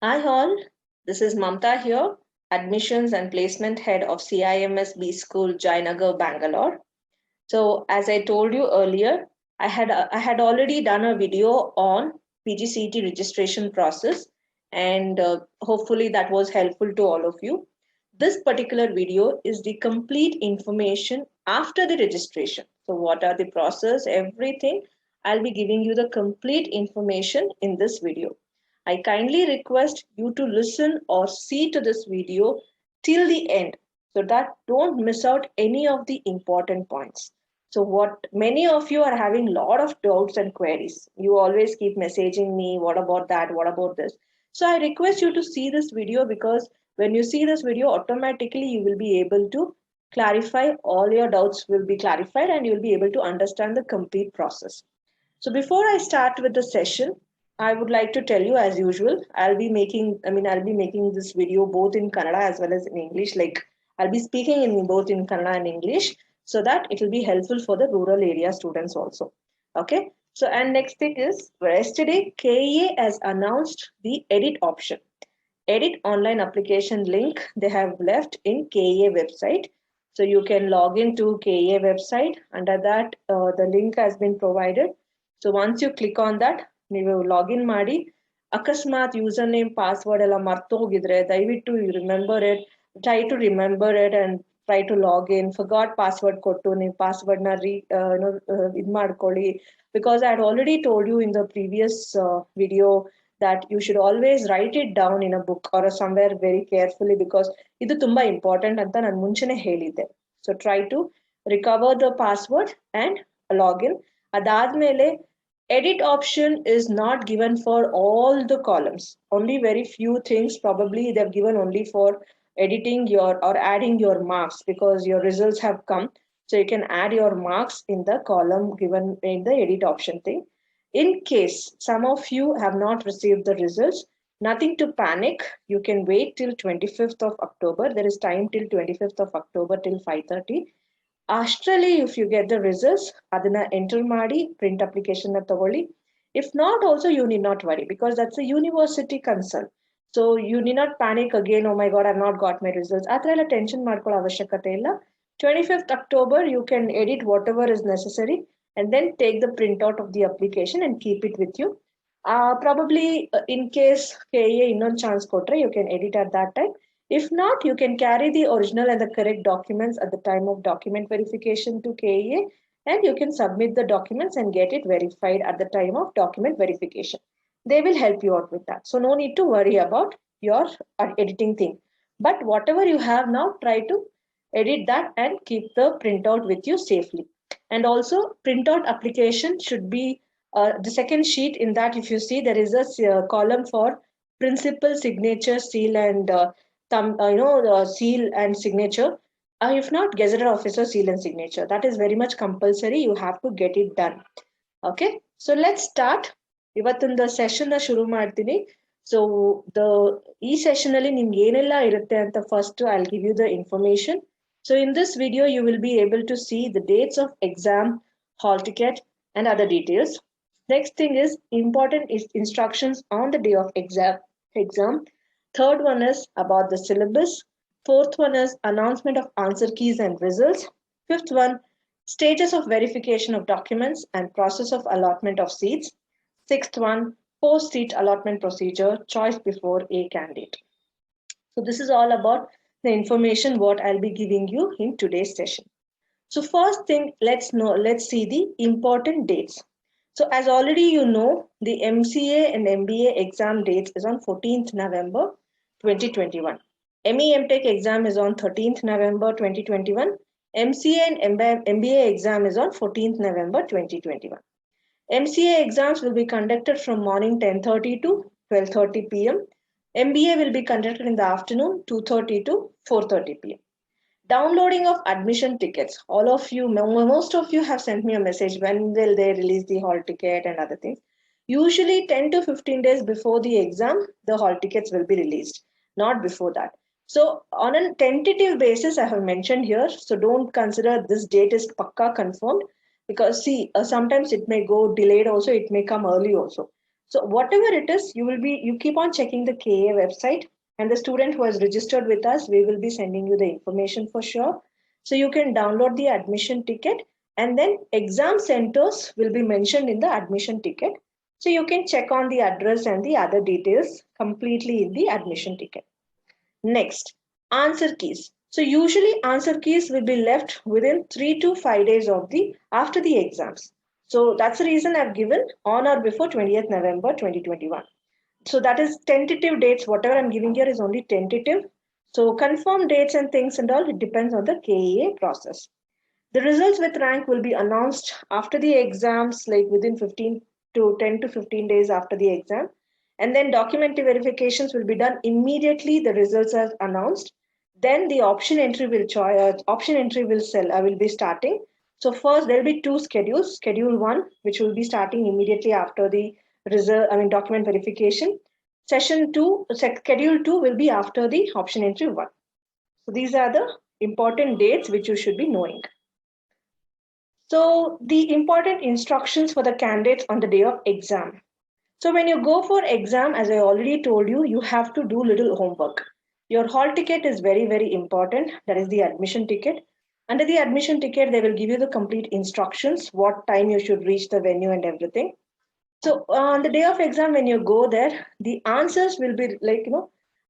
Hi all, this is Mamta here, Admissions and Placement Head of CIMS B School, Jayanagar, Bangalore. So as I told you earlier, I had already done a video on PGCET registration process, and hopefully that was helpful to all of you. This particular video is the complete information after the registration. So what are the process, everything. I'll be giving you the complete information in this video. I kindly request you to listen or see to this video till the end so that don't miss out any of the important points. So what many of you are having a lot of doubts and queries. You always keep messaging me, what about that? What about this? So I request you to see this video because when you see this video, automatically you will be able to clarify all your doubts will be clarified and you will be able to understand the complete process. So before I start with the session, I would like to tell you as usual, I'll be making this video both in Kannada as well as in English. Like I'll be speaking in both in Kannada and English so that it will be helpful for the rural area students also. Okay. So and next thing is yesterday KEA has announced the edit option. Edit online application link they have left in KEA website. So you can log into KEA website. Under that, the link has been provided. So once you click on that, ನೀವು login ಮಾಡಿ ಅಕಸ್ಮಾತ್ user name password ಎಲ್ಲ ಮರ್ತು ಹೋಗಿದ್ರೆ ದಯವಿಟ್ಟು you remember it try to remember it and try to log in forgot password ಕೊಟ್ಟು ನೀವು ಪಾಸ್ವರ್ಡ್ನ ಇದು ಮಾಡ್ಕೊಳ್ಳಿ because I had already told you in the previous video that you should always write it down in a book or somewhere very carefully because ಇದು ತುಂಬಾ important ಅಂತ ನಾನು ಮುಂಚೆನೆ ಹೇಳಿದ್ದೆ. So try to recover the password and log in. ಅದಾದ್ಮೇಲೆ edit option is not given for all the columns. Only very few things probably they've given only for editing your or adding your marks because your results have come. So you can add your marks in the column given in the edit option thing. In case some of you have not received the results, nothing to panic. You can wait till 25th of October. There is time till 25th of October till 5:30. Astrally, if you get the results, adana enter ಮಾಡಿ print application na ತಗೊಳ್ಳಿ. If not, also you need not worry because that's a university concern. So you need not panic again. Oh my God, I've not got my results. ಆ ಥರ ಎಲ್ಲ tension ಮಾಡ್ಕೊಳ್ಳೋ ಅವಶ್ಯಕತೆ ಇಲ್ಲ. 25th October, you can edit whatever is necessary and then take the printout of the application and keep it with you. Probably in case KA ಇನ್ನೊಂದು chance ಕೊಟ್ರೆ, you can edit at that time. If not, you can carry the original and the correct documents at the time of document verification to KEA and you can submit the documents and get it verified at the time of document verification. They will help you out with that. So no need to worry about your editing thing. But whatever you have now, try to edit that and keep the printout with you safely. And also printout application should be the second sheet in that if you see there is a column for principal signature seal and seal and signature. If not, gazetted officer seal and signature. That is very much compulsory. You have to get it done. Okay, so let's start. ಇವತ್ತಿನ session ಶುರು ಮಾಡ್ತೀನಿ. So the ಈ session ಅಲ್ಲಿ ನಿಮ್ಗೆ ಏನೆಲ್ಲ ಇರುತ್ತೆ ಅಂತ first I give you the information. So in this video you will be able to see the dates of exam, hall ticket and other details. Next thing is important is instructions on the day of exam. Third one is about the syllabus. Fourth one is announcement of answer keys and results. Fifth one, stages of verification of documents and process of allotment of seats. Sixth one, post-seat allotment procedure, choice before a candidate. So this is all about the information what I'll be giving you in today's session. So first thing, let's see the important dates. So as already you know, the MCA and MBA exam dates is on 14th November 2021. ME MTech exam is on 13th November 2021. MCA and MBA exam is on 14th November 2021. MCA exams will be conducted from morning 10:30 to 12:30 p.m. MBA will be conducted in the afternoon 2:30 to 4:30 p.m. Downloading of admission tickets. All of you, most of you have sent me a message when will they release the hall ticket and other things. Usually 10 to 15 days before the exam, the hall tickets will be released, not before that. So on a tentative basis, I have mentioned here, so don't consider this date is pakka confirmed because see, sometimes it may go delayed also, it may come early also. So whatever it is, you keep on checking the KA website, and the student who has registered with us, we will be sending you the information for sure. So you can download the admission ticket, and then exam centers will be mentioned in the admission ticket. So you can check on the address and the other details completely in the admission ticket. Next, answer keys. So usually answer keys will be left within 3 to 5 days of the after the exams. So that's the reason I've given on or before 20th November 2021. So that is tentative dates. Whatever I'm giving here is only tentative. So confirmed dates and things and all, it depends on the KEA process. The results with rank will be announced after the exams, like within 15 to 10 to 15 days after the exam. And then document verifications will be done immediately the results are announced. Then the option entry will be starting. So first there will be two schedules. Schedule 1, which will be starting immediately after the document verification. Schedule 2 will be after the option entry 1. So these are the important dates which you should be knowing. So the important instructions for the candidates on the day of exam. So when you go for exam, as I already told you, you have to do little homework. Your hall ticket is very, very important. That is the admission ticket. Under the admission ticket, they will give you the complete instructions, what time you should reach the venue and everything. So on the day of exam, when you go there, the answers will be like,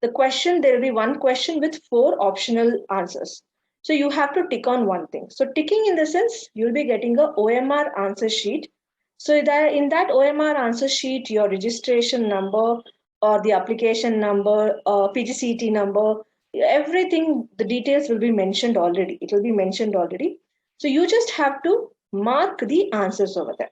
the question, there will be one question with 4 optional answers. So you have to tick on one thing. So ticking in the sense, you'll be getting a OMR answer sheet. So that in that OMR answer sheet, your registration number or the application number, PGCET number, everything, the details will be mentioned already. It will be mentioned already. So you just have to mark the answers over there.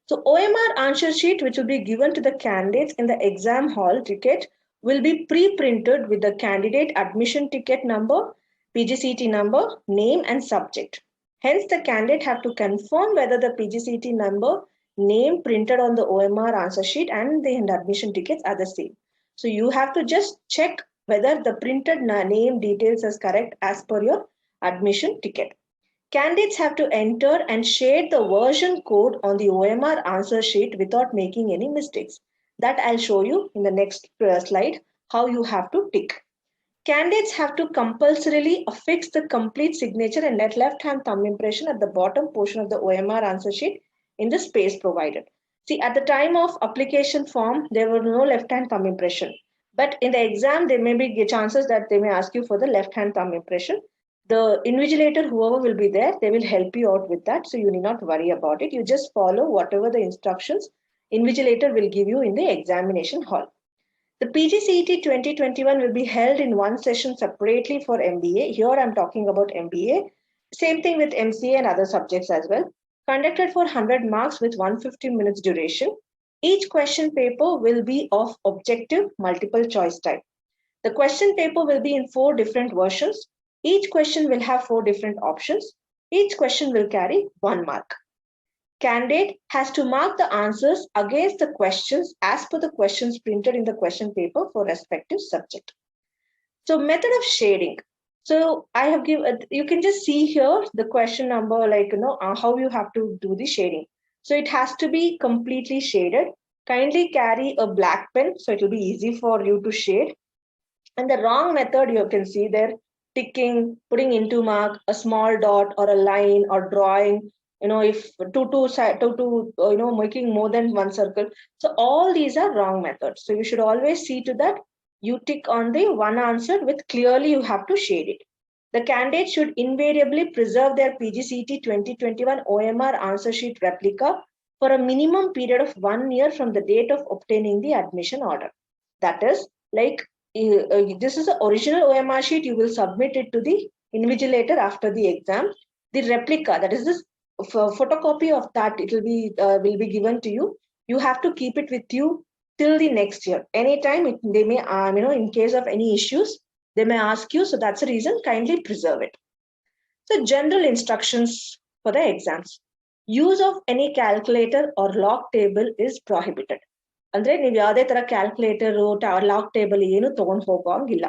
So OMR answer sheet, which will be given to the candidates in the exam hall ticket, will be pre-printed with the candidate admission ticket number, PGCET number, name and subject. Hence, the candidate have to confirm whether the PGCET number, name printed on the OMR answer sheet and the admission tickets are the same. So you have to just check whether the printed name details is correct as per your admission ticket. Candidates have to enter and share the version code on the OMR answer sheet without making any mistakes. That I'll show you in the next slide how you have to tick. Candidates have to compulsorily affix the complete signature and left-hand thumb impression at the bottom portion of the OMR answer sheet in the space provided. See, at the time of application form, there were no left-hand thumb impression. But in the exam, there may be chances that they may ask you for the left-hand thumb impression. The invigilator, whoever will be there, they will help you out with that. So you need not worry about it. You just follow whatever the instructions invigilator will give you in the examination hall. The PGCET 2021 will be held in one session separately for MBA. Here I'm talking about MBA. Same thing with MCA and other subjects as well. Conducted for 100 marks with 150 minutes duration. Each question paper will be of objective multiple choice type. The question paper will be in 4 different versions. Each question will have 4 different options. Each question will carry 1 mark. Candidate has to mark the answers against the questions as per the questions printed in the question paper for respective subject. So method of shading. So I have given, you can just see here the question number, how you have to do the shading. So it has to be completely shaded. Kindly carry a black pen so it will be easy for you to shade. And the wrong method you can see there, ticking, putting into mark, a small dot or a line or drawing, if making more than one circle. So all these are wrong methods. So you should always see to that you tick on the one answer with clearly you have to shade it. The candidate should invariably preserve their PGCET 2021 OMR answer sheet replica for a minimum period of 1 year from the date of obtaining the admission order. That is, this is the original OMR sheet. You will submit it to the invigilator after the exam. The replica, that is this photocopy of that, it will be given to you. You have to keep it with you till the next year. Anytime they may, in case of any issues, they may ask you. So that's the reason. Kindly preserve it. So general instructions for the exams. Use of any calculator or log table is prohibited. ಅಂದ್ರೆ ನೀವು ಯಾವುದೇ ತರ calculator log table ಏನು ತಗೊಂಡು ಹೋಗೋಂಗಿಲ್ಲ.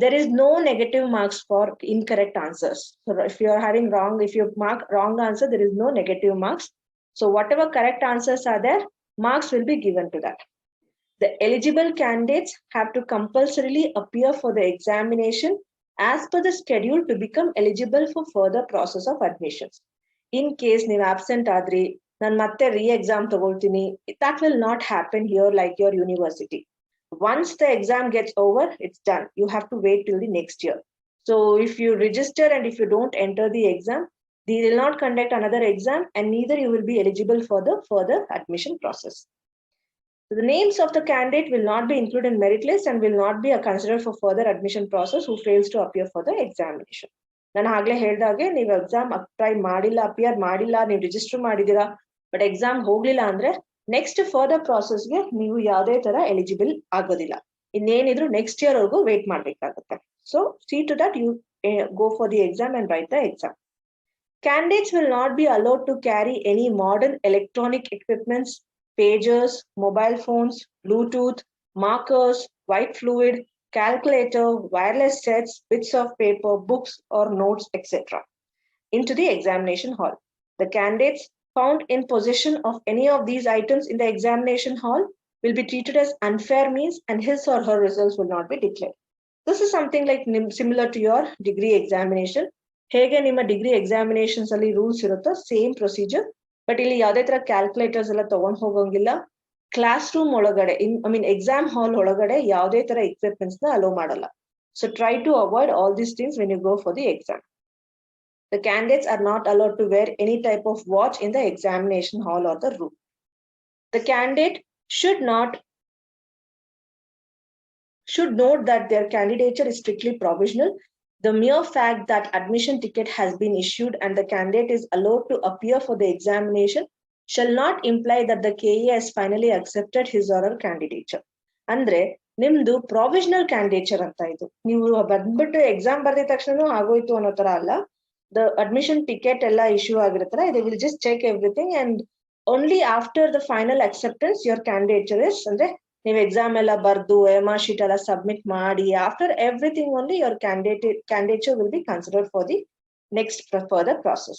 There is no negative marks for incorrect answers. So if you are having wrong, if you mark wrong answer, there is no negative marks. So whatever correct answers are there, marks will be given to that. The eligible candidates have to compulsorily appear for the examination as per the schedule to become eligible for further process of admissions. In case ನೀವು absent ಆದ್ರಿ, ನಾನು ಮತ್ತೆ re-exam ತಗೊಳ್ತೀನಿ, that will not happen here like your university. Once the exam gets over, it's done. You have to wait till the next year. So if you register and if you don't enter the exam, they will not conduct another exam and neither you will be eligible for the further admission process. So the names of the candidate will not be included in merit list and will not be considered for further admission process who fails to appear for the examination. ನಾನು ಆಗ್ಲೇ ಹೇಳ್ದಾಗೆ ನೀವು exam apply ಮಾಡಿಲ್ಲ, appear ಮಾಡಿಲ್ಲ, ನೀವು register ಮಾಡಿದೀರಾ but exam ಹೋಗ್ಲಿಲ್ಲ ಅಂದ್ರೆ ನೆಕ್ಸ್ಟ್ ಫರ್ದರ್ ಪ್ರಾಸೆಸ್ಗೆ ನೀವು ಯಾವುದೇ ತರ ಎಲಿಜಿಬಲ್ ಆಗೋದಿಲ್ಲ. ಇನ್ನೇನಿದ್ರು ನೆಕ್ಸ್ಟ್ ಇಯರ್ ವರ್ಗೂ ವೇಟ್ ಮಾಡ್ಬೇಕಾಗುತ್ತೆ. So see to that you go for the exam and write the exam. Candidates will not be allowed to carry any modern electronic equipments, pagers, mobile phones, Bluetooth, markers, white fluid, calculator, wireless sets, bits of paper, books or notes, etc. into the examination hall. The candidates found in possession of any of these items in the examination hall will be treated as unfair means and his or her results will not be declared. This is something like similar to your degree examination. ಹೇಗೆ ನಿಮ್ಮ degree examinations ಅಲ್ಲಿ rules ಇರುತ್ತೋ same procedure, but ಇಲ್ಲಿ ಯಾವುದೇ ತರ calculators ಎಲ್ಲ ತಗೊಂಡ್ ಹೋಗಂಗಿಲ್ಲ. ಕ್ಲಾಸ್ ರೂಮ್ ಒಳಗಡೆ ಎಕ್ಸಾಮ್ ಹಾಲ್ ಒಳಗಡೆ ಯಾವುದೇ ತರ ಎಕ್ವಿಪ್ಮೆಂಟ್ಸ್ ನ ಅಲೋ ಮಾಡಲ್ಲ. So try to avoid all these things when you go for the exam. The candidates are not allowed to wear any type of watch in the examination hall or the room. The candidate should note that their candidature is strictly provisional. The mere fact that admission ticket has been issued and the candidate is allowed to appear for the examination shall not imply that the KE has finally accepted his or her candidature. ಅಂದ್ರೆ ನಿಮ್ದು provisional candidature ಅಂತ ಇದು. ನೀವು ಬಂದ್ಬಿಟ್ಟು exam ಬರ್ದಿದ ತಕ್ಷಣ ಆಗೋಯ್ತು ಅನ್ನೋ ತರ ಅಲ್ಲ. The admission ticket ಎಲ್ಲ issue ಆಗಿರುತ್ತಲ್ಲ, they will just check everything and only after the final acceptance your candidature is, ಅಂದ್ರೆ ನೀವು ಎಕ್ಸಾಮ್ ಎಲ್ಲ ಬರ್ದು MR ಶೀಟ್ ಎಲ್ಲ ಸಬ್ಮಿಟ್ ಮಾಡಿ after everything only your candidature will be considered for the next further process.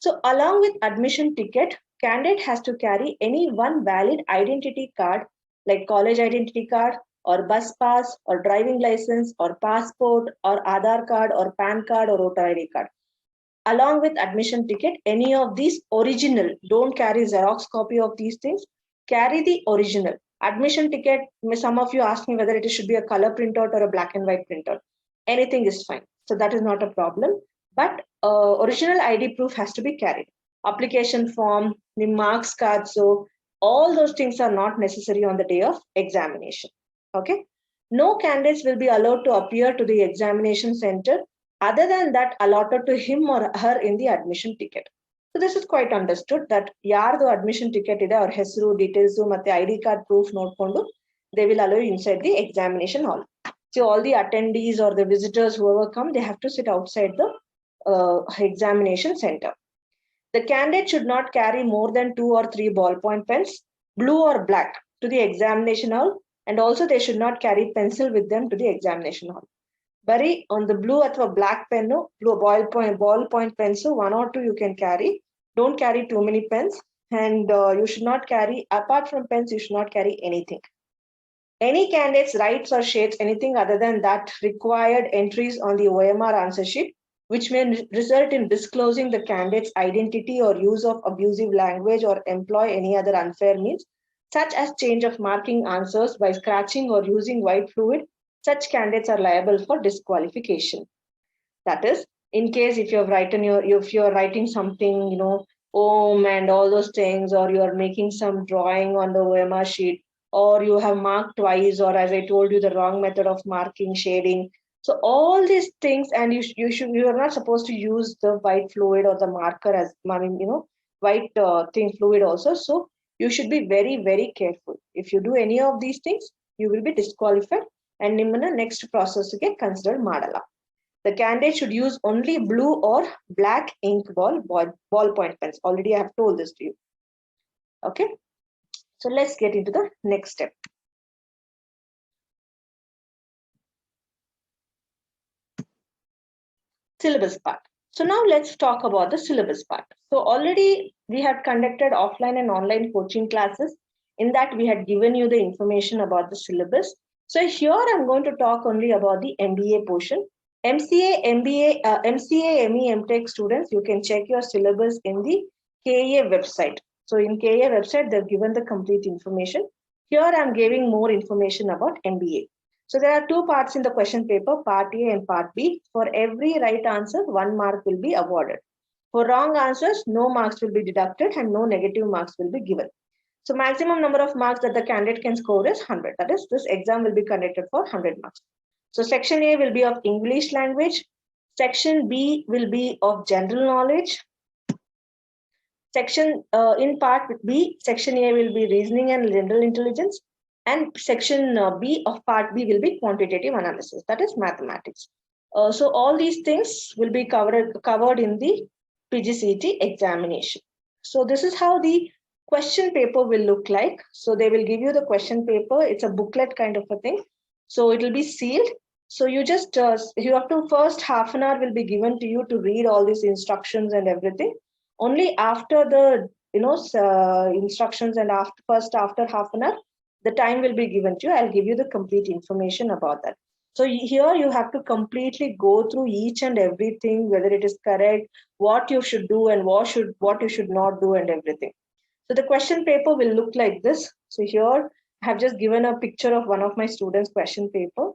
So along with admission ticket, candidate has to carry any one valid identity card like college identity card or bus pass or driving license or passport or Aadhaar card or PAN card or voter ID card. Along with admission ticket, any of these original, don't carry Xerox copy of these things, carry the original. Admission ticket, some of you asked me whether it should be a color printout or a black and white printout. Anything is fine. So that is not a problem. But original ID proof has to be carried. Application form, the marks card, so all those things are not necessary on the day of examination. Okay. No candidates will be allowed to appear to the examination center other than that allotted to him or her in the admission ticket. So this is quite understood that yardu admission ticket ide or hesru details matte ID card proof nodkondu they will allow you inside the examination hall. So all the attendees or the visitors whoever come, they have to sit outside the examination center. The candidate should not carry more than 2 or 3 ballpoint pens, blue or black, to the examination hall, and also they should not carry pencil with them to the examination hall. Bari on the blue or black pen, blue ballpoint pens, 1 or 2 you can carry. Don't carry too many pens, and you should not carry, apart from pens, you should not carry anything. Any candidates writes or shades anything other than that required entries on the OMR answer sheet, which may result in disclosing the candidate's identity or use of abusive language or employ any other unfair means, such as change of marking answers by scratching or using white fluid, such candidates are liable for disqualification. That is, in case if you're writing something, Om and all those things, or you're making some drawing on the OMR sheet, or you have marked twice, or as I told you, the wrong method of marking, shading. So all these things, and you are not supposed to use the white fluid or the marker as, white fluid also. So you should be very, very careful. If you do any of these things, you will be disqualified and nimmana next process get considered madala. The candidate should use only blue or black ink ballpoint pens. Already I have told this to you. Okay. So let's get into the next step. Syllabus part. So now let's talk about the syllabus part. So already we have conducted offline and online coaching classes In that, we had given you the information about the syllabus. So here I'm going to talk only about the MBA portion. MCA, MBA, MCA, ME, MTech students, you can check your syllabus in the KA website. So in KA website, they've given the complete information. Here I'm giving more information about MBA. So there are two parts in the question paper, part A and part B. For every right answer, 1 mark will be awarded. For wrong answers, no marks will be deducted and no negative marks will be given. So maximum number of marks that the candidate can score is 100. That is, this exam will be conducted for 100 marks. So section A will be of English language. Section B will be of general knowledge. In part B, section A will be reasoning and general intelligence. And section B of part B will be quantitative analysis. That is mathematics. So all these things will be covered in the PGCET examination. So this is how the question paper will look like. So they will give you the question paper. It's a booklet kind of a thing. So it will be sealed. So you just, you have to first half an hour will be given to you to read all these instructions and everything. Only after the, instructions and after half an hour, the time will be given to you. I'll give you the complete information about that. So here you have to completely go through each and everything, whether it is correct, what you should do and what you should not do and everything. So the question paper will look like this. So here I have just given a picture of one of my students' question paper.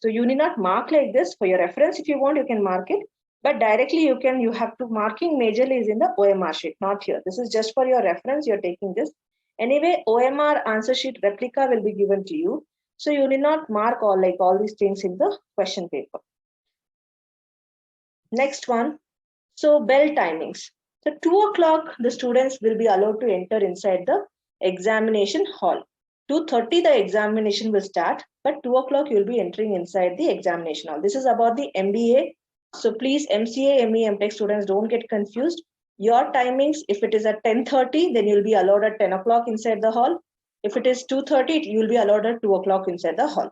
So you need not mark like this. For your reference, if you want, you can mark it. But directly you have to marking majorly is in the OMR sheet, not here. This is just for your reference. You're taking this. Anyway, OMR answer sheet replica will be given to you. So you need not mark all these things in the question paper. Next one. So bell timings. So 2 o'clock, the students will be allowed to enter inside the examination hall. 2:30 the examination will start, but 2 o'clock you'll be entering inside the examination hall. This is about the MBA. So please, MCA, ME, MTech students, don't get confused. Your timings, if it is at 10:30, then you'll be allowed at 10 o'clock inside the hall. If it is 2:30, you'll be allowed at 2 o'clock inside the hall.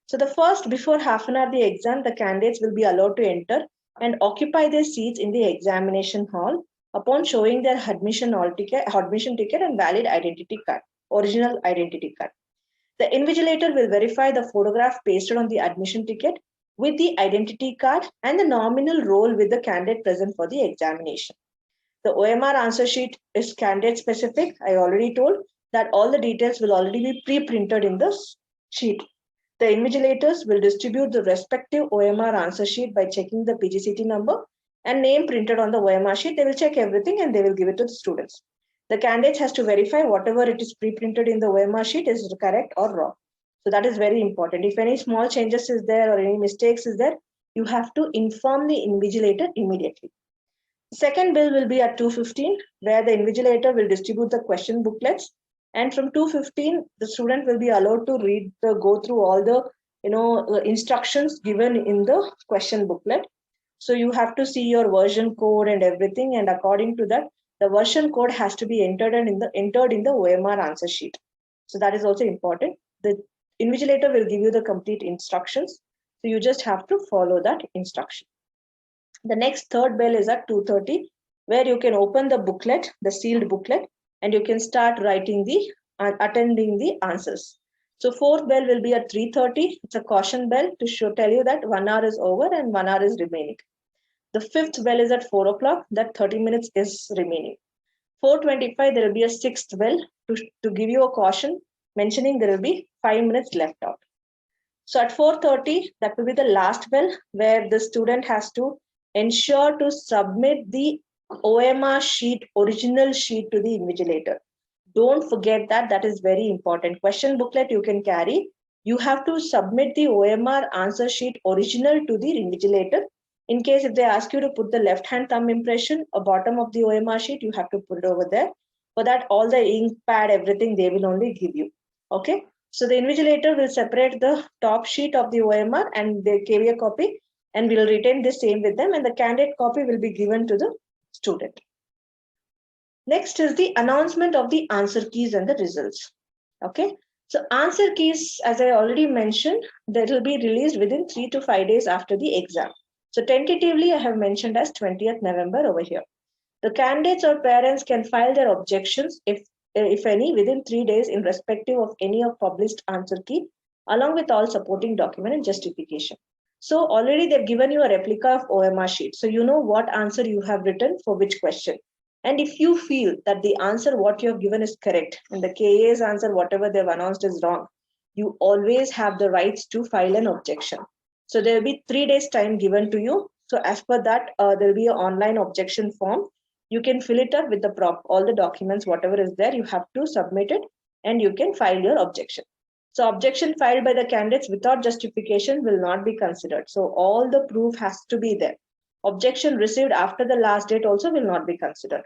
So the first, before half an hour the exam, the candidates will be allowed to enter and occupy their seats in the examination hall upon showing their admission ticket and valid identity card, original identity card. The invigilator will verify the photograph pasted on the admission ticket with the identity card and the nominal roll with the candidate present for the examination. The OMR answer sheet is candidate specific. I already told that all the details will already be pre-printed in the sheet. The invigilators will distribute the respective OMR answer sheet by checking the PGCET number and name printed on the OMR sheet. They will check everything and they will give it to the students. The candidate has to verify whatever it is pre-printed in the OMR sheet is correct or wrong. So that is very important. If any small changes is there or any mistakes is there, you have to inform the invigilator immediately. Second bill will be at 2:15, where the invigilator will distribute the question booklets. And from 2:15, the student will be allowed to go through all the instructions given in the question booklet. So you have to see your version code and everything, and according to that, the version code has to be entered in the OMR answer sheet. So that is also important. The invigilator will give you the complete instructions. So you just have to follow that instruction. The next third bell is at 2:30, where you can open the booklet, the sealed booklet, and you can start writing attending the answers. So fourth bell will be at 3:30. It's a caution bell to tell you that 1 hour is over and 1 hour is remaining. The fifth bell is at 4 o'clock, that 30 minutes is remaining. 4:25, there will be a sixth bell to give you a caution, mentioning there will be 5 minutes left out. So at 4:30, that will be the last bell, where the student has to ensure to submit the OMR sheet, original sheet, to the invigilator. Don't forget that is very important. Question booklet you can carry. You have to submit the OMR answer sheet original to the invigilator. In case if they ask you to put the left hand thumb impression or bottom of the OMR sheet, you have to put it over there. For that, all the ink pad, everything they will only give you. Okay. So the invigilator will separate the top sheet of the OMR and the KVA copy, and will retain the same with them, and the candidate copy will be given to the student. Next is the announcement of the answer keys and the results. Okay, so answer keys, as I already mentioned, that will be released within 3 to 5 days after the exam. So tentatively, I have mentioned as 20th November over here. The candidates or parents can file their objections if if any, within 3 days in respective of any of published answer key, along with all supporting document and justification. So already they've given you a replica of OMR sheet. So you know what answer you have written for which question. And if you feel that the answer what you have given is correct and the KA's answer, whatever they've announced is wrong, you always have the rights to file an objection. So there will be 3 days time given to you. So as per that, there will be an online objection form. You can fill it up with the all the documents, whatever is there, you have to submit it and you can file your objection. So objection filed by the candidates without justification will not be considered. So all the proof has to be there. Objection received after the last date also will not be considered.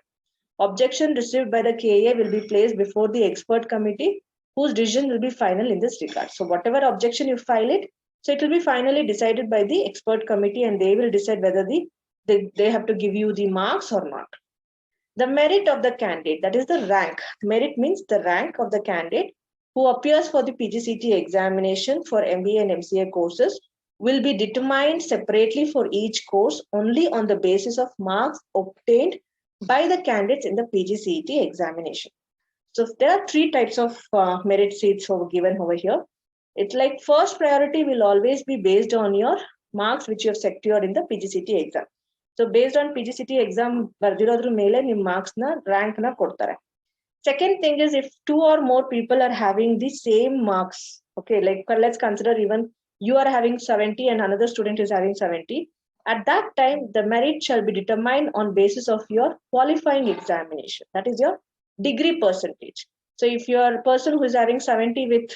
Objection received by the KA will be placed before the expert committee, whose decision will be final in this regard. So whatever objection you file it, so it will be finally decided by the expert committee and they will decide whether they have to give you the marks or not. The merit of the candidate, that is the rank. Merit means the rank of the candidate who appears for the PGCT examination for MBA and MCA courses will be determined separately for each course only on the basis of marks obtained by the candidates in the PGCET examination. So there are 3 types of merit seats given over here. It's like first priority will always be based on your marks which you have secured in the PGCT exam. So based on PGCT exam, bardirodru mele nim marks na rank na kodtare. Second thing is if 2 or more people are having the same marks, okay, like let's consider even you are having 70 and another student is having 70. At that time, the merit shall be determined on basis of your qualifying examination. That is your degree percentage. So if you are a person who is having 70 with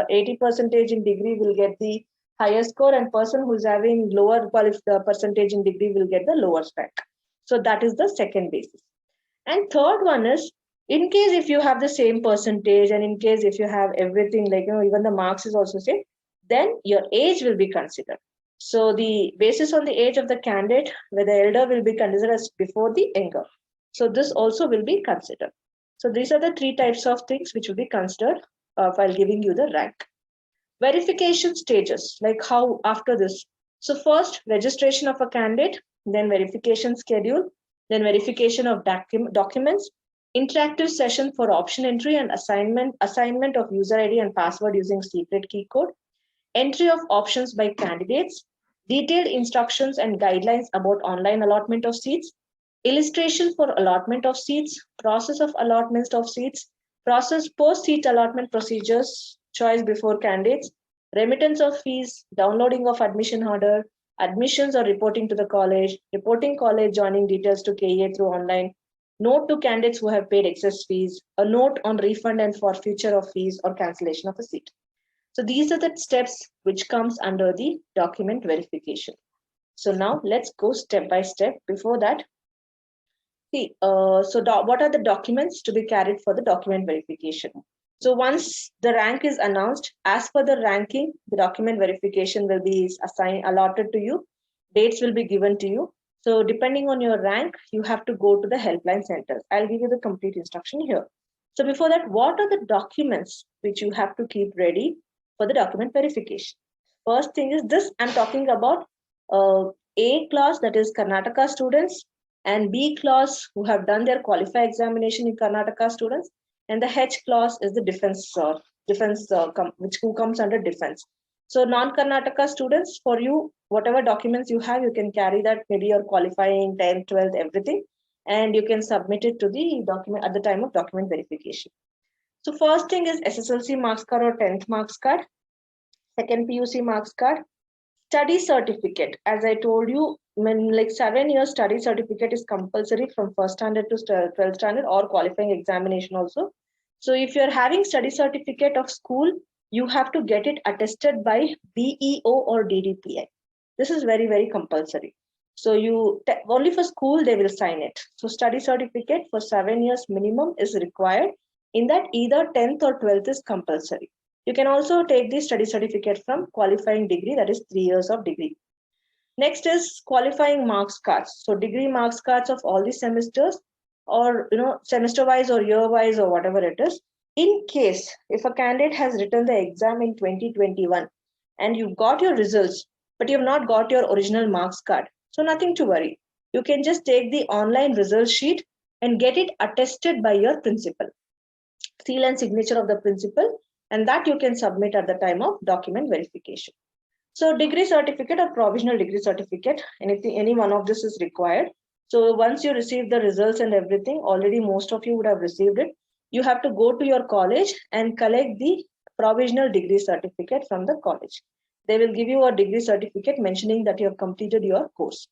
80 percentage in degree will get the higher score, and person who is having lower percentage in degree will get the lower rank. So that is the second basis. And third one is, in case if you have the same percentage and in case if you have everything, like, even the marks is also same, then your age will be considered. So the basis on the age of the candidate, where the elder will be considered as before the younger. So this also will be considered. So these are the 3 types of things which will be considered while giving you the rank. Verification stages, like how after this. So first, registration of a candidate, then verification schedule, then verification of documents, interactive session for option entry and assignment of user ID and password using secret key code, entry of options by candidates, detailed instructions and guidelines about online allotment of seats, illustration for allotment of seats, process of allotment of seats, process post-seat allotment procedures, choice before candidates, remittance of fees, downloading of admission order, admissions or reporting to the college, reporting college joining details to KA through online, note to candidates who have paid excess fees, a note on refund and forfeiture of fees or cancellation of a seat. So these are the steps which comes under the document verification. So now let's go step by step. Before that, what are the documents to be carried for the document verification? So once the rank is announced, as per the ranking, the document verification will be allotted to you. Dates will be given to you. So depending on your rank, you have to go to the helpline centers. I'll give you the complete instruction here. So before that, what are the documents which you have to keep ready for the document verification? First thing is this, I'm talking about A class, that is Karnataka students, and B class who have done their qualified examination in Karnataka students, and the H class is the defense which who comes under defense. So non-Karnataka students, for you, whatever documents you have, you can carry that, maybe your qualifying, 10th, 12th, everything, and you can submit it to the document at the time of document verification. So first thing is SSLC marks card or 10th marks card, second PUC marks card, study certificate. As I told you, like 7 years study certificate is compulsory from first standard to 12th standard or qualifying examination also. So if you're having study certificate of school, you have to get it attested by BEO or DDPI. This is very, very compulsory. So only for school, they will sign it. So study certificate for 7 years minimum is required. In that, either 10th or 12th is compulsory. You can also take the study certificate from qualifying degree, that is 3 years of degree. Next is qualifying marks cards. So degree marks cards of all the semesters, or semester wise or year wise or whatever it is. In case if a candidate has written the exam in 2021 and you've got your results, but you've not got your original marks card, so nothing to worry. You can just take the online result sheet and get it attested by your principal. seal and signature of the principal, and that you can submit at the time of document verification. So degree certificate or provisional degree certificate, any one of this is required. So once you receive the results and everything, already most of you would have received it. You have to go to your college and collect the provisional degree certificate from the college. They will give you a degree certificate mentioning that you have completed your course.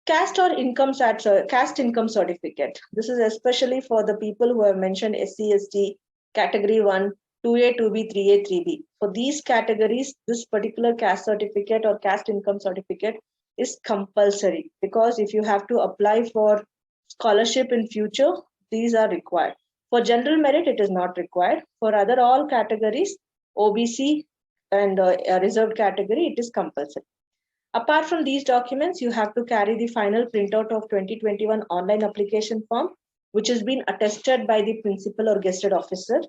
Caste income certificate. This is especially for the people who have mentioned SC, ST, category 1, 2A, 2B, 3A, 3B. For these categories, this particular caste certificate or caste income certificate is compulsory, because if you have to apply for scholarship in future, these are required. For general merit, it is not required. For other all categories, OBC and reserved category, it is compulsory. Apart from these documents, you have to carry the final printout of 2021 online application form, which has been attested by the principal or gazetted officer,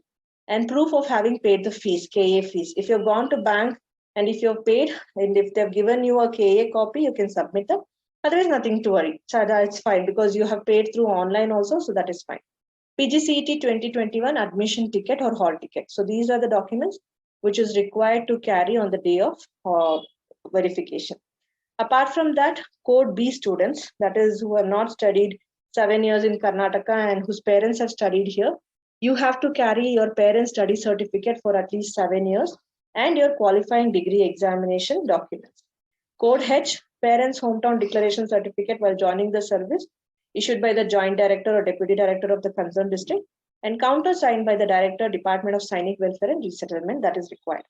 and proof of having paid the fees, KA fees. If you've gone to bank and if you've paid, and if they've given you a KA copy, you can submit them. Otherwise, nothing to worry. So that's fine, because you have paid through online also, so that is fine. PGCET 2021 admission ticket or hall ticket. So these are the documents which is required to carry on the day of verification. Apart from that, Code B students, that is who have not studied 7 years in Karnataka and whose parents have studied here, you have to carry your parents' study certificate for at least 7 years and your qualifying degree examination documents. Code H, parents' hometown declaration certificate while joining the service, issued by the Joint Director or Deputy Director of the concerned district, and countersigned by the Director, Department of Sainik Welfare and Resettlement, that is required.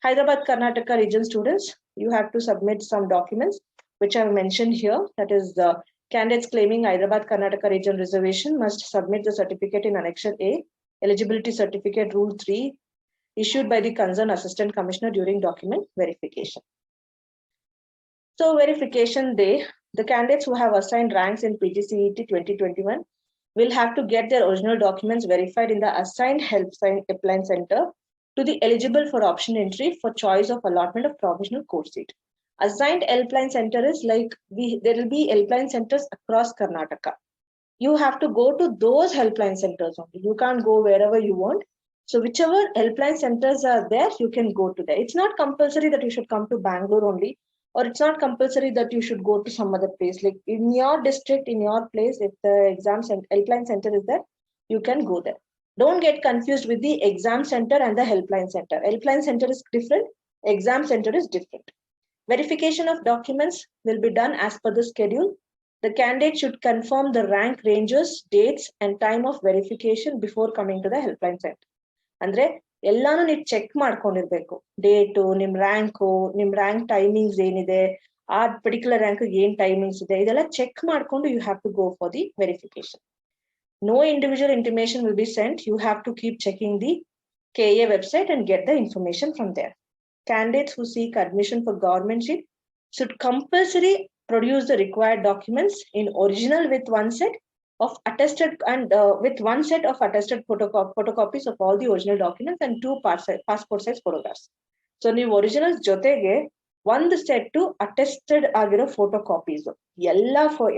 Hyderabad Karnataka region students, you have to submit some documents which I have mentioned here. That is, the candidates claiming Hyderabad Karnataka region reservation must submit the certificate in Annexure A, eligibility certificate rule 3, issued by the concerned assistant commissioner during document verification. So verification day, the candidates who have assigned ranks in PGCET 2021 will have to get their original documents verified in the assigned helpline center to the eligible for option entry for choice of allotment of provisional course seat. Assigned helpline center is like, there will be helpline centers across Karnataka. You have to go to those helpline centers only. You can't go wherever you want. So whichever helpline centers are there, you can go to there. It's not compulsory that you should come to Bangalore only, or it's not compulsory that you should go to some other place. Like in your district, in your place, if the exam helpline center is there, you can go there. Don't get confused with the exam center and the helpline center. Helpline center is different, exam center is different. Verification of documents will be done as per the schedule. The candidate should confirm the rank ranges, dates, and time of verification before coming to the helpline center. Andre, ಎಲ್ಲಾನು ನೀವು check ಮಾಡ್ಕೊಂಡಿರ್ಬೇಕು. Date, ನಿಮ್ rank timings ಏನಿದೆ, ಆ particular rank ಏನ್ timings ಇದೆ, ಇದೆಲ್ಲ check ಮಾಡ್ಕೊಂಡು you have to go for the verification. No individual intimation will be sent. You have to keep checking the KA website and get the information from there. Candidates who seek admission for government seat should compulsory produce the required documents in original with one set of attested and with one set of attested photocopies of all the original documents and 2 passport size photographs. So ನೀವು originals ಜೊತೆಗೆ ಒಂದು set attested ಆಗಿರೋ photocopies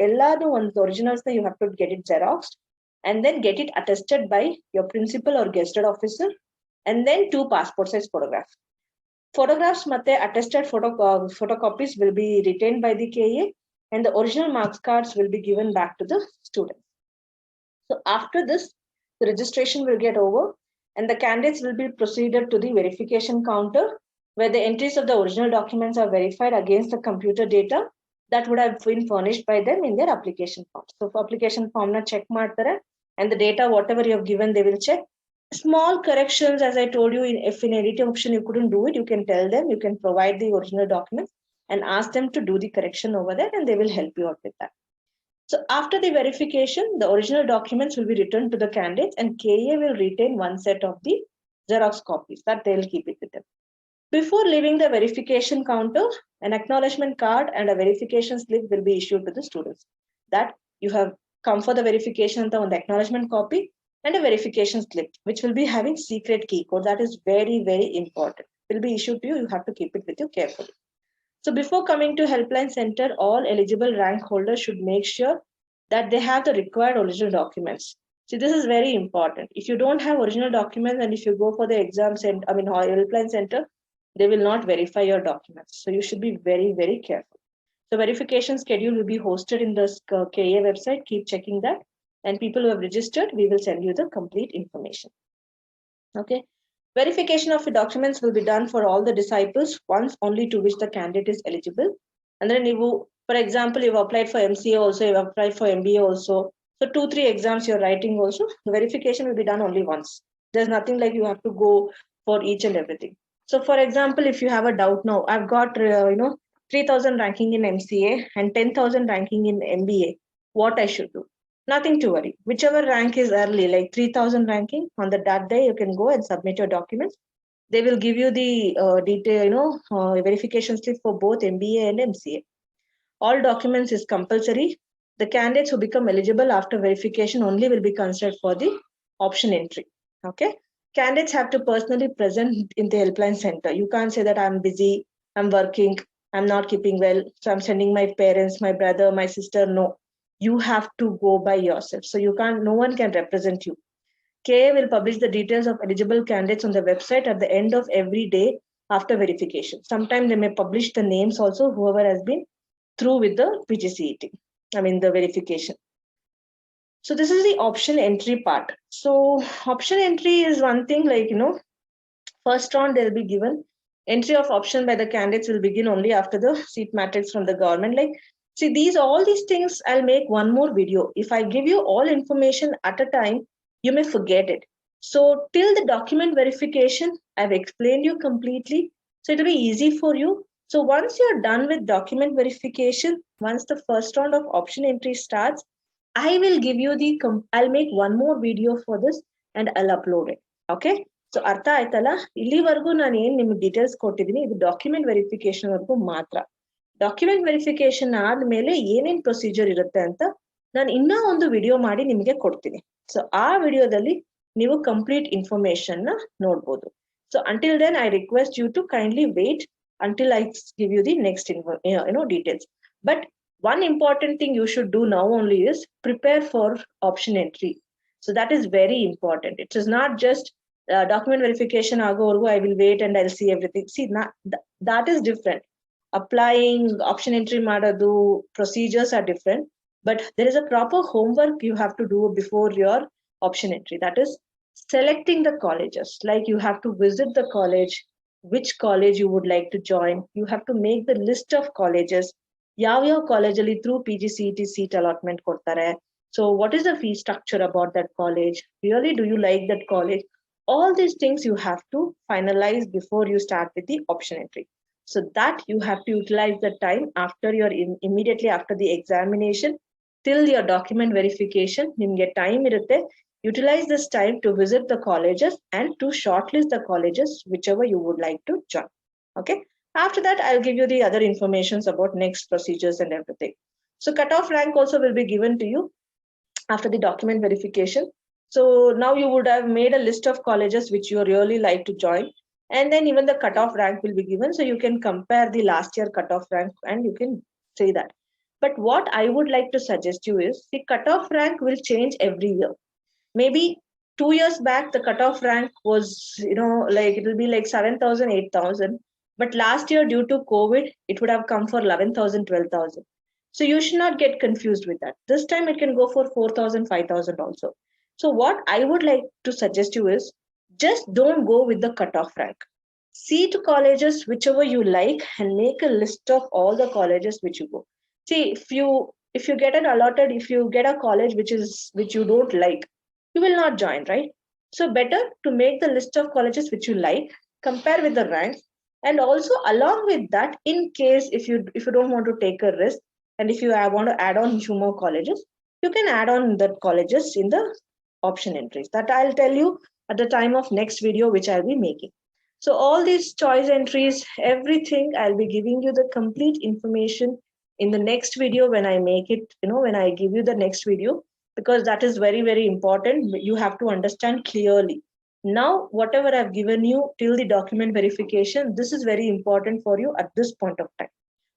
ಎಲ್ಲಾದು ಒಂದು originals you have to get it xeroxed and then get it attested by your principal or gazetted officer, and then 2 passport size photographs. Photographs matte attested photocopies will be retained by the KA, and the original marks cards will be given back to the students. So after this, the registration will get over and the candidates will be proceeded to the verification counter, where the entries of the original documents are verified against the computer data that would have been furnished by them in their application form. So for application form na check ಮಾಡ್ತಾರೆ, and the data whatever you have given they will check. Small corrections, as I told you, if in editing option you couldn't do it, you can tell them, you can provide the original documents and ask them to do the correction over there, and they will help you out with that. So after the verification, the original documents will be returned to the candidates, and KA will retain one set of the Xerox copies that they will keep it with them. Before leaving the verification counter, an acknowledgement card and a verification slip will be issued to the students that you have come for the verification on the acknowledgement copy and a verification slip, which will be having secret key code. That is very, very important. It will be issued to you. You have to keep it with you carefully. So before coming to helpline center, all eligible rank holders should make sure that they have the required original documents. See, this is very important. If you don't have original documents and if you go for the exam center, helpline center, they will not verify your documents. So you should be very, very careful. So verification schedule will be hosted in the KA website. Keep checking that. And people who have registered, we will send you the complete information. Okay. Verification of the documents will be done for all the disciples once only to which the candidate is eligible. And then you, for example, you've applied for MCA also, you've applied for MBA also. So 2-3 exams you're writing also, the verification will be done only once. There's nothing like you have to go for each and everything. So for example, if you have a doubt now, I've got, 3,000 ranking in MCA and 10,000 ranking in MBA, what I should do? Nothing to worry. Whichever rank is early, like 3,000 ranking, on that day, you can go and submit your documents. They will give you the detail, verification slip for both MBA and MCA. All documents is compulsory. The candidates who become eligible after verification only will be considered for the option entry. Okay. Candidates have to personally present in the helpline center. You can't say that I'm busy, I'm working, I'm not keeping well, so I'm sending my parents, my brother, my sister. No, you have to go by yourself. So you can't, no one can represent you. KA will publish the details of eligible candidates on the website at the end of every day after verification. Sometimes they may publish the names also, whoever has been through with the PGCET, the verification. So this is the option entry part. So option entry is one thing like, first round they'll be given. Entry of option by the candidates will begin only after the seat matrix from the government. Like, see, all these things, I'll make one more video. If I give you all information at a time, you may forget it. So till the document verification, I've explained you completely. So it'll be easy for you. So once you're done with document verification, once the first round of option entry starts, I will give you I'll make one more video for this and I'll upload it. Okay. So ಅರ್ಥ ಆಯ್ತಲ್ಲ, ಇಲ್ಲಿವರೆಗೂ ನಾನು ಏನ್ ನಿಮ್ಗೆ details ಕೊಟ್ಟಿದ್ದೀನಿ ಇದು document verification ವರ್ಗೂ ಮಾತ್ರ. Document verification ಆದ್ಮೇಲೆ ಏನೇನ್ ಪ್ರೊಸೀಜರ್ ಇರುತ್ತೆ ಅಂತ ನಾನು ಇನ್ನೂ ಒಂದು ವಿಡಿಯೋ ಮಾಡಿ ನಿಮ್ಗೆ ಕೊಡ್ತೀನಿ. ಸೊ ಆ ವಿಡಿಯೋದಲ್ಲಿ ನೀವು ಕಂಪ್ಲೀಟ್ ಇನ್ಫಾರ್ಮೇಶನ್ ನ ನೋಡ್ಬೋದು. So until then I request you to kindly wait until I give you the next details. But one important thing you should do now only is prepare for option entry. So that is very important. It is not just document verification agovargu I will wait and I'll see everything. See, that is different. Applying option entry madadu procedures are different, but there is a proper homework you have to do before your option entry. That is selecting the colleges. Like you have to visit the college, which college you would like to join. You have to make the list of colleges. Yav college ali through PGCET seat allotment kortare. So what is the fee structure about that college? Really, do you like that college? All these things you have to finalize before you start with the option entry. So that you have to utilize the time after your immediately after the examination till your document verification. Nimge time irutte. Utilize this time to visit the colleges and to shortlist the colleges whichever you would like to join. Okay. After that, I'll give you the other informations about next procedures and everything. So cutoff rank also will be given to you after the document verification. So now you would have made a list of colleges which you really like to join. And then even the cutoff rank will be given. So you can compare the last year cutoff rank and you can say that. But what I would like to suggest you is the cutoff rank will change every year. Maybe 2 years back, the cutoff rank was, like it will be like 7,000, 8,000. But last year, due to COVID, it would have come for 11,000, 12,000. So you should not get confused with that. This time it can go for 4,000, 5,000 also. So what I would like to suggest you is just don't go with the cutoff rank. See to colleges whichever you like and make a list of all the colleges which you go. See, if you get an allotted, if you get a college which you don't like, you will not join, right? So better to make the list of colleges which you like, compare with the ranks, and also along with that, in case if you don't want to take a risk and if you want to add on 2 more colleges, you can add on the colleges in the option entries. That I'll tell you at the time of next video which I'll be making. So all these choice entries, everything, I'll be giving you the complete information in the next video when I make it, when I give you the next video, because that is very, very important. You have to understand clearly. Now, whatever I've given you till the document verification, this is very important for you at this point of time.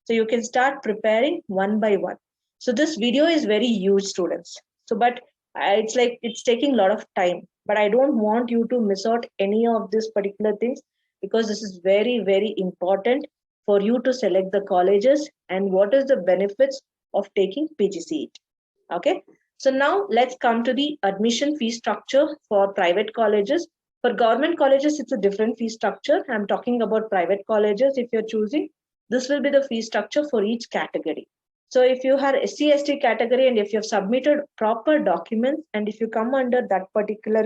So you can start preparing one by one. So this video is very huge, students. So, but It's like it's taking a lot of time, but I don't want you to miss out any of these particular things, because this is very, very important for you to select the colleges and what is the benefits of taking PGCET. Okay, so now let's come to the admission fee structure for private colleges. For government colleges, it's a different fee structure. I'm talking about private colleges. If you're choosing, this will be the fee structure for each category. So if you have SC ST category and if you have submitted proper documents and if you come under that particular,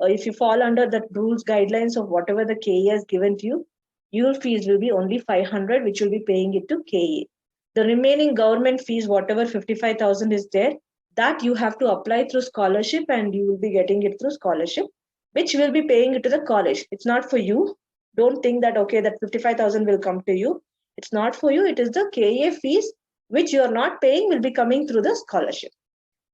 if you fall under the rules guidelines of whatever the KE has given to you, your fees will be only 500, which will be paying it to KE. The remaining government fees, whatever 55,000 is there, that you have to apply through scholarship and you will be getting it through scholarship, which will be paying it to the college. It's not for you. Don't think that, okay, that 55,000 will come to you. It's not for you. It is the KA fees, which you are not paying, will be coming through the scholarship.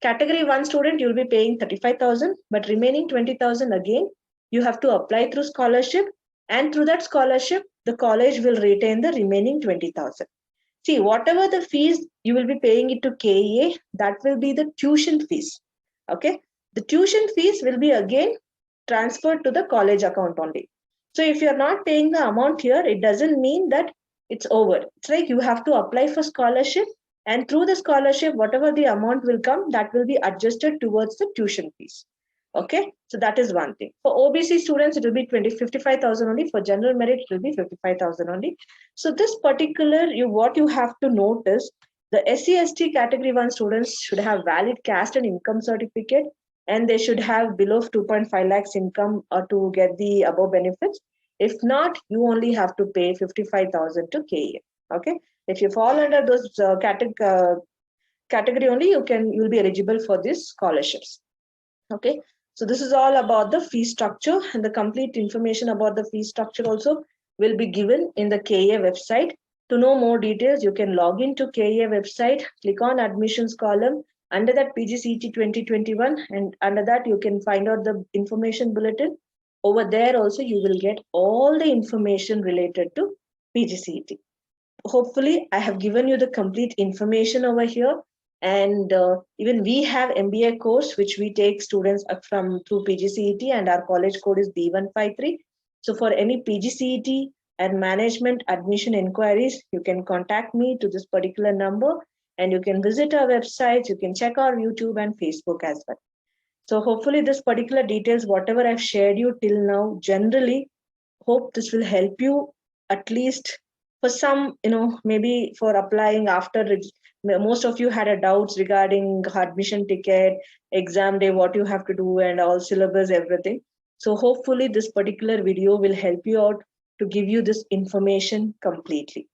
Category 1 student, you will be paying 35,000, but remaining 20,000 again, you have to apply through scholarship, and through that scholarship, the college will retain the remaining 20,000. See, whatever the fees you will be paying it to KEA, that will be the tuition fees. Okay. The tuition fees will be again transferred to the college account only. So if you're not paying the amount here, it doesn't mean that it's over. It's like you have to apply for scholarship, and through the scholarship, whatever the amount will come, that will be adjusted towards the tuition fees. Okay, so that is one thing. For OBC students, it will be 55,000 only. For general merit, it will be 55,000 only. So this particular, what you have to notice, the SC ST category 1 students should have valid caste and income certificate, and they should have below 2.5 lakhs income to get the above benefits. If not, you only have to pay 55,000 to KA. Okay, if you fall under those category only, you'll be eligible for these scholarships. Okay, so this is all about the fee structure, and the complete information about the fee structure also will be given in the KA website. To know more details, you can log into KA website, click on admissions column, under that PGCET 2021, and under that you can find out the information bulletin. Over there also you will get all the information related to PGCET. Hopefully I have given you the complete information over here, and even we have MBA course which we take students from through PGCET, and our college code is B153. So for any PGCET and management admission inquiries, you can contact me to this particular number, and you can visit our website, you can check our YouTube and Facebook as well. So hopefully this particular details, whatever I've shared you till now, generally hope this will help you at least for some, maybe for applying after. Most of you had a doubts regarding admission ticket, exam day, what you have to do, and all syllabus, everything. So hopefully this particular video will help you out to give you this information completely.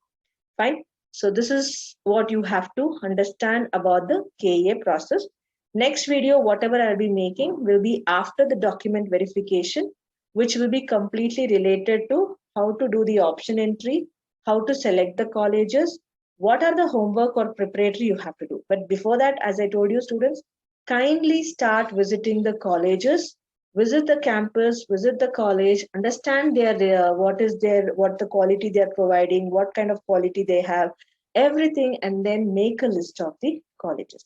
Fine. So this is what you have to understand about the KA process. Next video, whatever I'll be making, will be after the document verification, which will be completely related to how to do the option entry, how to select the colleges, what are the homework or preparatory you have to do. But before that, as I told you, students, kindly start visiting the colleges, visit the campus, visit the college, understand what the quality they're providing, what kind of quality they have, everything, and then make a list of the colleges.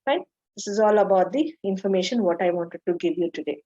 Right? This is all about the information what I wanted to give you today.